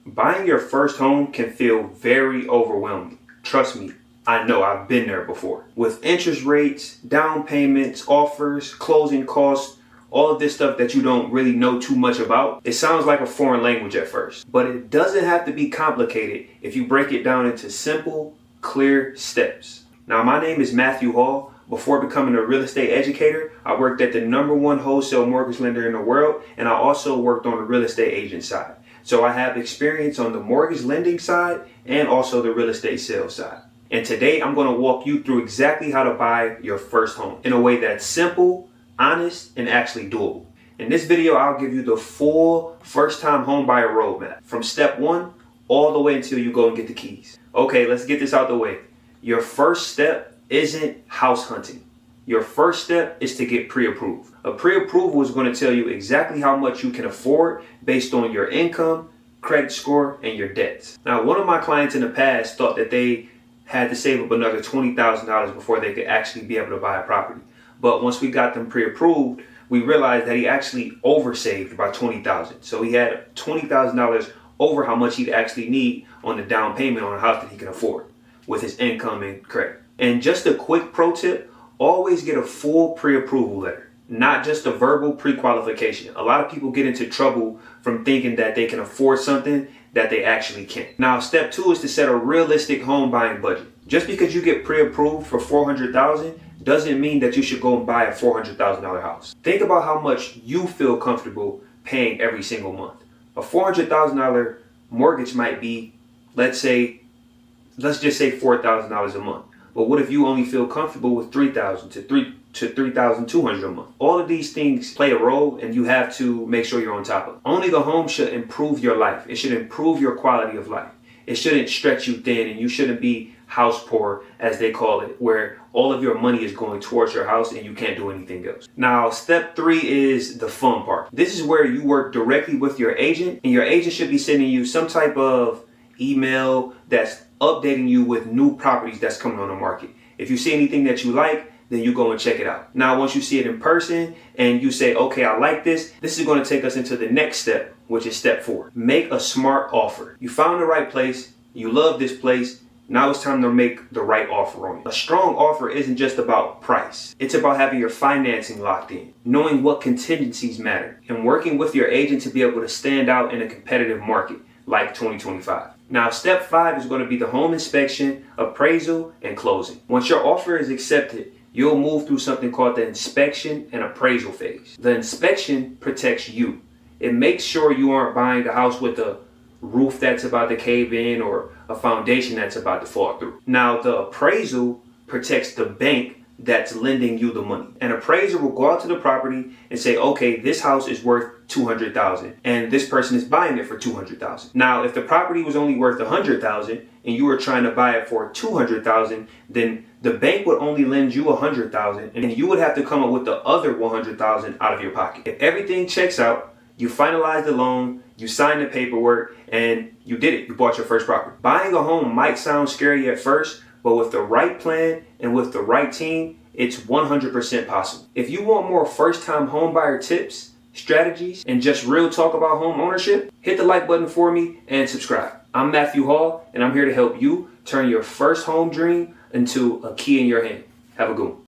Buying your first home can feel very overwhelming. Trust me, I know, I've been there before. With interest rates, down payments, offers, closing costs, all of this stuff that you don't really know too much about, it sounds like a foreign language at first. But it doesn't have to be complicated if you break it down into simple, clear steps. Now, my name is Matthew Hall. Before becoming a real estate educator, I worked at the #1 wholesale mortgage lender in the world, and I also worked on the real estate agent side. So I have experience on the mortgage lending side and also the real estate sales side. And today I'm going to walk you through exactly how to buy your first home in a way that's simple, honest, and actually doable. In this video, I'll give you the full first-time home buyer roadmap from step 1 all the way until you go and get the keys. Okay, let's get this out the way. Your first step isn't house hunting. Your first step is to get pre-approved. A pre-approval is going to tell you exactly how much you can afford based on your income, credit score, and your debts. Now, one of my clients in the past thought that they had to save up another $20,000 before they could actually be able to buy a property. But once we got them pre-approved, we realized that he actually oversaved by $20,000. So he had $20,000 over how much he'd actually need on the down payment on a house that he can afford with his income and credit. And just a quick pro tip, always get a full pre-approval letter, not just a verbal pre-qualification. A lot of people get into trouble from thinking that they can afford something that they actually can't. Now, step 2 is to set a realistic home buying budget. Just because you get pre-approved for $400,000 doesn't mean that you should go and buy a $400,000 house. Think about how much you feel comfortable paying every single month. A $400,000 mortgage might be, let's just say $4,000 a month. But what if you only feel comfortable with $3,000 to $3,200 a month? All of these things play a role, and you have to make sure you're on top of it. Owning a home should improve your life. It should improve your quality of life. It shouldn't stretch you thin, and you shouldn't be house poor, as they call it, where all of your money is going towards your house and you can't do anything else. Now, step 3 is the fun part. This is where you work directly with your agent, and your agent should be sending you some type of email that's updating you with new properties that's coming on the market. If you see anything that you like, then you go and check it out. Now, once you see it in person and you say, okay, I like this is going to take us into the next step, which is step 4. Make a smart offer. You found the right place. You love this place. Now it's time to make the right offer on it. A strong offer isn't just about price. It's about having your financing locked in, knowing what contingencies matter, and working with your agent to be able to stand out in a competitive market like 2025. Now, step 5 is going to be the home inspection, appraisal, and closing. Once your offer is accepted, you'll move through something called the inspection and appraisal phase. The inspection protects you. It makes sure you aren't buying a house with a roof that's about to cave in or a foundation that's about to fall through. Now, the appraisal protects the bank that's lending you the money. An appraiser will go out to the property and say, okay, this house is worth $200,000 and this person is buying it for $200,000. Now, if the property was only worth $100,000 and you were trying to buy it for $200,000, then the bank would only lend you $100,000 and you would have to come up with the other $100,000 out of your pocket. If everything checks out, you finalize the loan, you sign the paperwork, and you did it. You bought your first property. Buying a home might sound scary at first, but with the right plan and with the right team, it's 100% possible. If you want more first-time homebuyer tips, strategies, and just real talk about home ownership, hit the like button for me and subscribe. I'm Matthew Hall, and I'm here to help you turn your first home dream into a key in your hand. Have a good one.